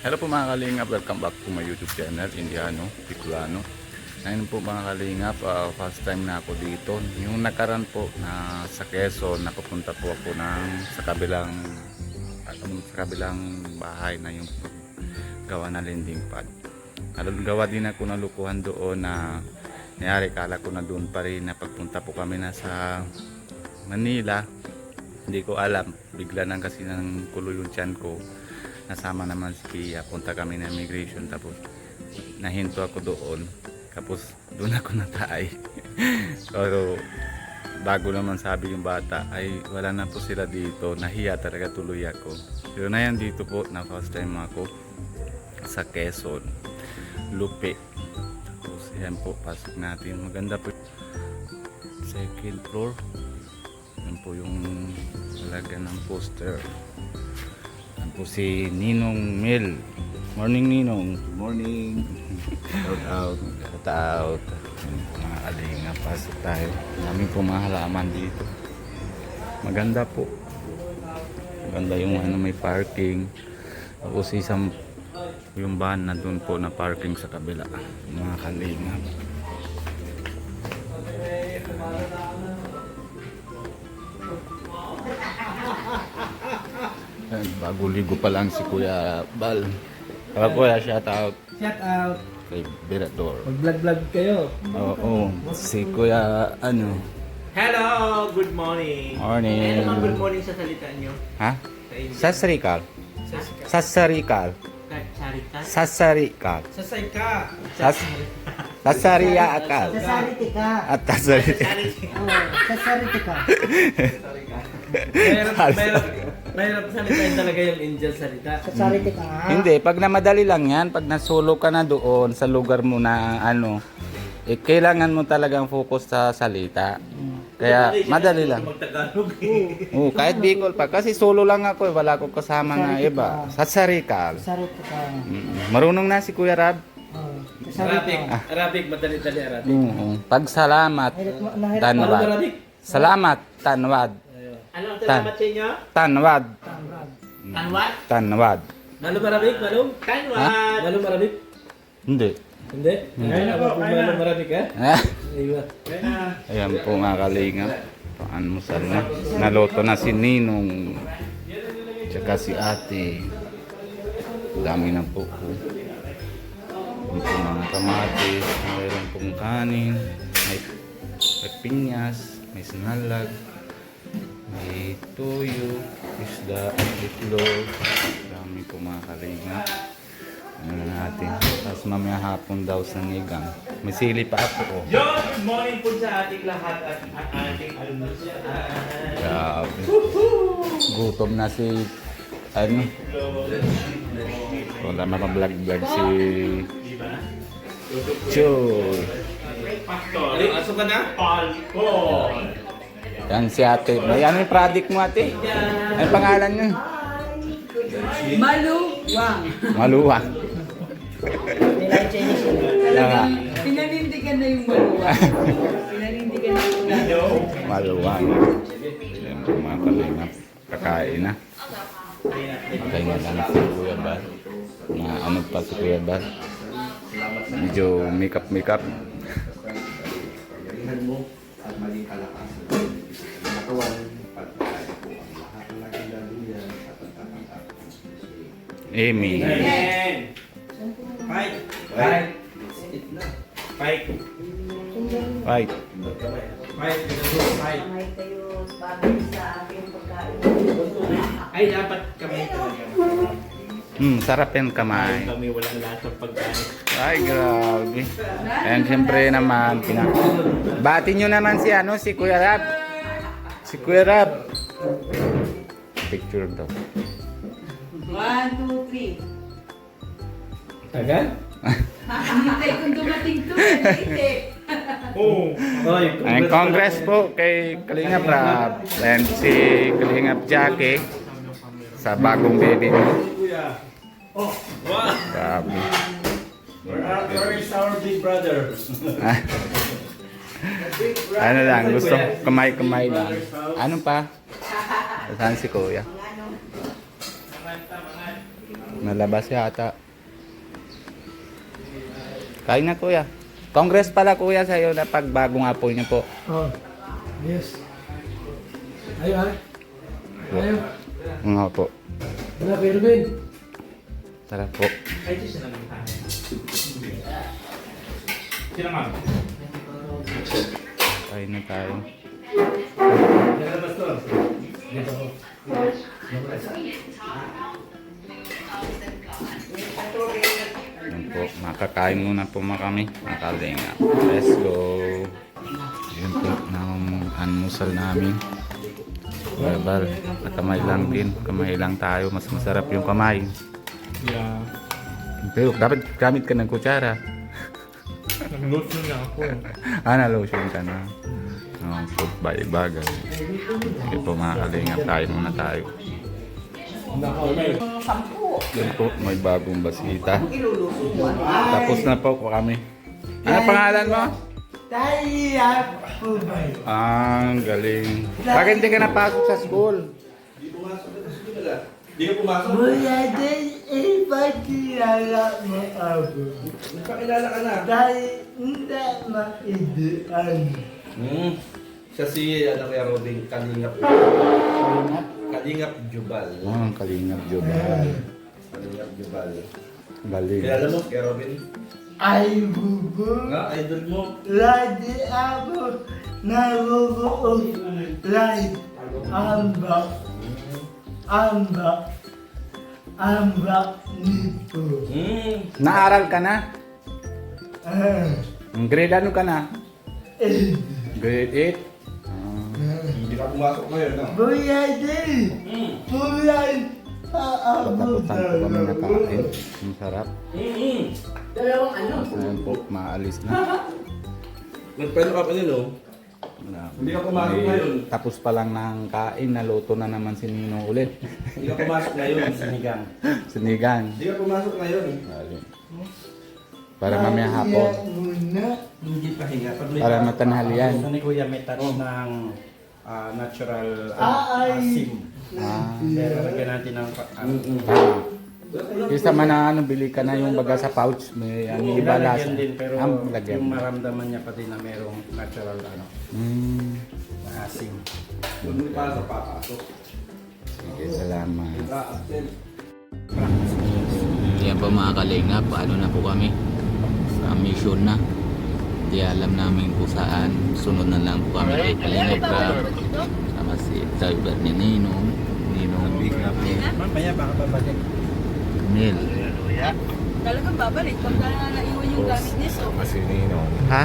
Hello po mga kalingap, welcome back to my YouTube channel, Indiano Bicolano. Ngayon po mga kalingap, first time na ako dito. Yung nakaraan po na sa Quezon, napupunta po ako sa kabilang bahay na yung gawa na landing pad. Gawa din ako na lukuhan doon na nangyari, kala ko na doon pa rin na pagpunta po kami na sa Manila. Hindi ko alam, bigla nang kasi nang kulo yung tiyan ko. Nasama naman si Kia, punta kami na immigration, tapos nahinto ako doon, tapos doon ako natay. Pero bago naman sabi yung bata ay wala na po sila dito, nahiya talaga tuloy ako. Pero na yan dito po na first time ako sa Quezon, Lupi. Tapos yan po, pasok natin, maganda po second floor. Yan po yung talaga ng poster. Yan po si Ninong Mel. Morning Ninong. Morning. Shout out. Shout out. Mga kalinga, pasok tayo. Maraming po mga halaman dito. Maganda po. Maganda yung may parking. Tapos isang yung van na doon po na parking sa kabila. Mga kalinga. Bago ligo pa lang si Kuya Bal. Kuya, shout out. Shout out. Kay Berador. Mag-vlog kayo. Oo. Si Kuya Hello, good morning. Morning. Ano naman good morning sa salita nyo? Ha? Sa India. Sasarikal. Sasarikal. Sarita? Sasarikal. Sasay ka. Sasariakal. Sasariti ka. At sasarikal. Sasariti ka. Mahirap salitain talaga yung Indian salita. Sasariti ka nga. Hindi, pag namadali lang yan, pag nasolo ka na doon sa lugar mo na kailangan mo talagang focus sa salita. Kaya madali lang. Magtagalog. Kahit Bicol pa. Kasi solo lang ako, wala ko kasama na iba. Sasarikal. Sasariti ka. Marunong na si Kuya Rab. Sasariti ka. Arabic, madali-dali Arabic. Pag salamat, Ano tanwad. Arabic? Salamat, tanwad. Ano ang salamat sa inyo? Tanwad. Tanwad? Tanwad. Malum Arabic? Malum? Tanwad. Malum Arabic? Hindi. Hindi? Kaya na. Malum Arabic ha? Ayun. Ayan po mga kalingap. Paanmusal na. Naloto na si Ninong. Tsaka si ate. Dami na po. Ito mga kamatis. Mayroon pong kanin. May pinyas. May sinalag. May tuyo. Isda at itlog. Dami po mga kalingap. Ano na natin. Tapos mamaya hapon daw sa nigang. May sili pa ako. Good morning po sa ating lahat at ating almusal. Grabe. Gutom na si wala makablog-vlog si Choy. Aso ka na? Palpon. Yan si ate. May ano yung product mo ate? Ano pangalan niya? Maluwang. Maluwang. Yan. Pinanindigan na yung maluwang. Pinanindigan na yung maluwang. Maluwang. Yan po mga kalingap. Kakain na. Patay na lang si Kuya Bal. Na pa si Kuya Bal. Medyo makeup. Amy. Amen. Fight. Fight. Fight. Right. Fight. Fight. Kamay kayo bagay sa aking pagkain. Ay, dapat kami talaga. Sarap yan kamay. Kami walang lasang pagkain. Ay, grabe. And siyempre naman, bati nyo naman si Kuya Rab. Si Kuya Rab. Picture daw. 1, 2, 3. Tagal? Hintay kung dumating to. Hintay. Oo. Ang congress po kay Kalingap Rab. And si Kalingap Jackie sa bagong baby mo. Oh, wow. Grabe. Where is our big brother? Ano lang, gusto kamay-kamay lang. Ano pa? Saan si Kuya? Nalabas yata. Kain na kuya. Congress pala kuya sa'yo na pagbagong apoy niyo po. Oh, yes. Ayo, ha? Ayo. Nga po. Wala, pero Ben. Tara po. Ay, ito sila ng kanin. Sila nga. Kain na tayo. Lalabas to. Dito ko. Yan po. Makakain muna po kami. Makalinga. Let's go. Yun po. Nang almusal namin. Barbal. Kamay lang din. Kamay lang tayo. Mas masarap yung kamay. Yeah. Pero dapat gamit ka ng kutsara. Nag-lotion na ako. Na-lotion ka na. Food by bagay. Sige po mga kalingap, tayo muna tayo. Yan po, may bagong basita. Tapos na po kami. Ano pangalan mo? Ang galing. Bakit hindi ka napasok sa school? Di ka pumasok? Mula din ipakilala mo ako. Nagpakilala ka na. Dahil hindi maidian. Siya si, ano kaya Robin, Kalingap. Kalingap Jubal. Ang kalingap Jobal. Kalingap Jubal. Galing. Kilala mo kay Robin? Ay bubo. Nga, idol mo. Lagi ako nabubuong live. Ambak nito. Naaral ka na? Grade ano ka na? Grade 8? Hindi ka pumasok ngayon, no? Buya din. Buyan Pataputan po kami nakain. Ang sarap. Dalawang ano? Ayan po, maalis na. Nagpwede ka pa nyo, no? Hindi ka pumasok ngayon. Tapos pa lang ng kain, naluto na naman si Nino ulit. Hindi ka pumasok ngayon, sinigang. Sinigang. Hindi ka pumasok ngayon. Galing. Para mamaya hapon. muna. Hindi pa hinga. Pag may Para matanghalian. Gusto ni Kuya may touch ng natural Ay. asim. Ah. Pero lagyan natin ng Isa man na ano, bili ka na yung baga sa pouch. May ano, iba lasa. Ilalagyan din pero lagyan. yung maramdaman niya pati na merong natural na asim. Pag may pasok, papasok. Sige, salamat. Absent. Yan po mga kalingap, paano na po kami sa mission na. Hindi alam namin kung saan. Sunod na lang po kami kay Kalingap Rab. Sama si driver ni Ninong. Ninong Mamaya baka babalik. Mel. Talagang babalik pagka naiwan yung gamit niya. So, Kasi Ninong. Ha?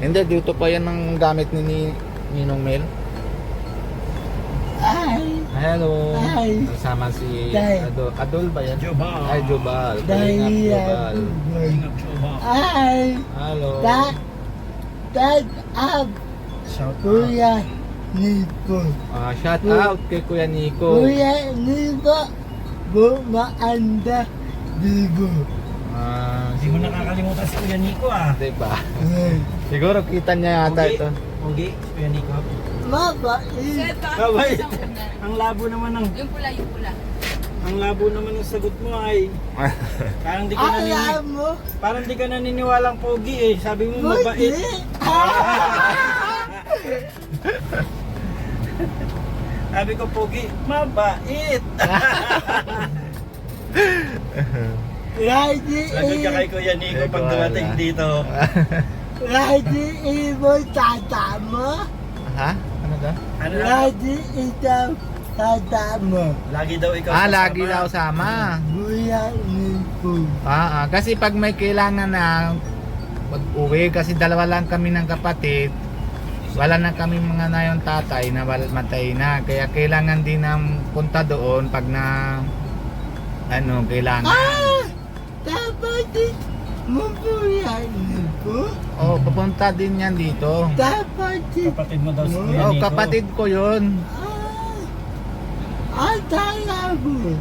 Hindi, dito pa yan ang gamit ni Ninong Mel. Ay. Hello. Ay. Kasama si Day. Adol ba yan? Jobal. Ay, Jobal. Dahil Kalingap Jobal. Ay. Hello. Dad up. Shout out. Kuya Nico. Shout out kay Kuya Nico. Kuya Nico. Bumaanda. Dibo. Hindi mo nakakalimutan si Kuya Nico Diba? Siguro kita niya yata ito. Ugi, Kuya Nico. Mabait. Kabait. Ang labo naman ng yung pula. ang labo naman ng sagot mo ay parang di ka Alam mo. parang di ka naniniwalang pogi Sabi mo mabait. Hindi. Sabi ko pogi, mabait. Lagi Lagot ka kay Kuya Nico pag dumating dito. Lagi ibo tata mo. Ha? Ano daw? Ano? Lagi ikaw tata mo. Lagi daw ikaw Lagi kasama. daw sama. Kuya Nico. Kasi pag may kailangan na mag-uwi, kasi dalawa lang kami ng kapatid, wala na kami mga na yung tatay na matay na. Kaya kailangan din ng punta doon pag na kailangan. Dapat mo Kuya Nico. Papunta din yan dito. Dapat Kapatid mo daw si Kuya Nico. Kapatid ko yun. Atala mo.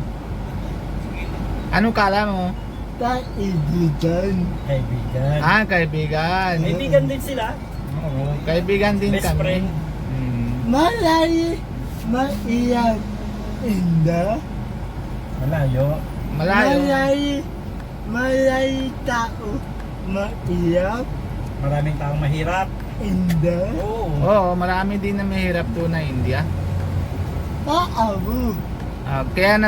Anong kala mo? Kaibigan. Kaibigan. Kaibigan. Kaibigan din sila. Oo, kaibigan din Best kami. friend. Malay maiyak. Inda. Malayo. Malay, malay tao. Mahirap. Maraming taong mahirap. Hindi. Oo. Oo, marami din na mahirap doon na India. Paabo. Kaya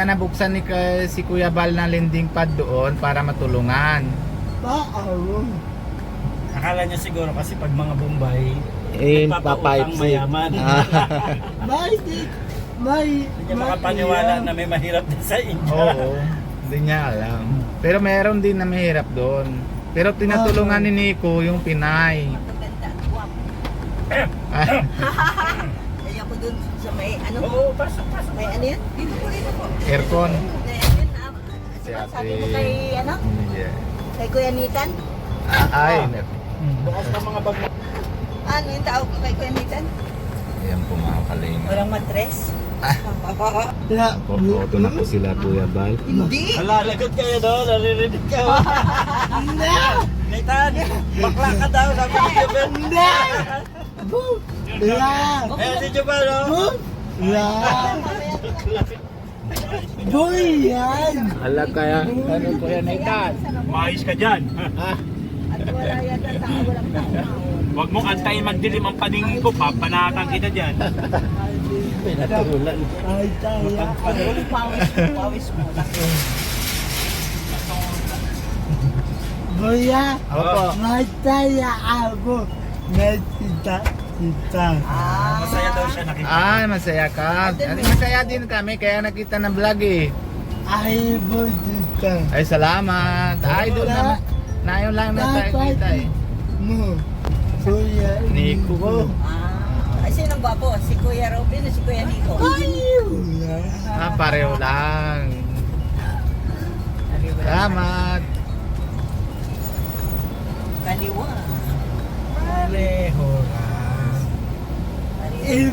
nabuksan si Kuya Bal na lending pad doon para matulungan. Paabo. Akala niya siguro kasi pag mga Bombay, Eh, papautang mayaman. May Hindi niya makapaniwala na may mahirap din sa inyo. Oo, hindi niya alam. Pero meron din na mahirap doon. Pero tinatulungan ni Nico yung Pinay. Kaya ko dun sa may ano? Oo, pasok. May ano yan? Dito po. Aircon. Si Sabi mo kay ano? Yeah. Kay Kuya Nitan? Ay, Bukas na mga bag. Ano yung tawag ko kay Kuya Nitan? ayan po mga kalinga. Walang matres? Photo na po sila Kuya Bal. Hindi! Alalagot kayo doon, naririnig ka. Nathan, bakla ka daw, sabi ni Jubel. Eh, si Jubel, no? Boy yan! Ala kaya, ano Kuya Nathan? Maayos ka dyan. At wala yata tao, walang tao. Huwag mong antayin magdilim ang paningin ko, papanatan kita dyan. Pinaturulan. Ay, taya. Pawis mo. Boya, Opo. mataya ako. Nasita. Masaya daw siya nakita. Ay, masaya ka. Masaya din kami kaya nakita ng vlog eh. Ay, bodita. Ay, salamat. Ay, doon naman. Nayon lang na tayo kita eh. Mo. Kuya. Nico ko. Ay, sinong gwapo? Si Kuya Robin o si Kuya Nico? Pareho lang. Salamat. Kaliwa. Pareho lang. If